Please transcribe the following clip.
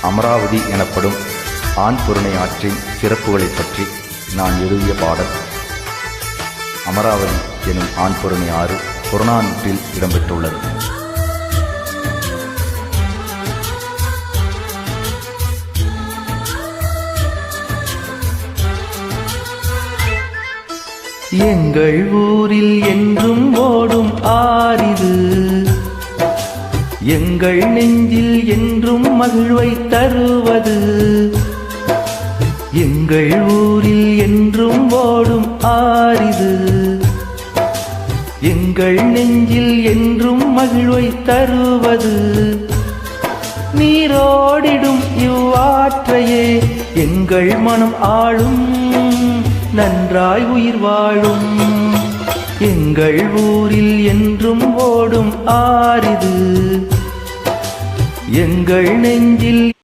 அமராவதி எனப்படும் ஆண் பொருணை ஆற்றின் சிறப்புகளைப் பற்றி நான் எழுதிய பாடல். அமராவதி எனும் ஆண் பொருணை ஆறு புறநானூற்றில் இடம்பெற்றுள்ளது. எங்கள் ஊரில் என்றும் ஓடும் ஆறிது, எங்கள் நெஞ்சில் என்றும் மகிழ்வை தருவது. எங்கள் ஊரில் என்றும் ஓடும் ஆறிது, எங்கள் நெஞ்சில் என்றும் மகிழ்வை தருவது. நீரோடிடும் இவ்வாற்றையே எங்கள் மனம் ஆளும், நன்றாய் உயிர் வாழும். எங்கள் ஊரில் என்றும் ஓடும் ஆறிது, எங்கள் நெஞ்சில்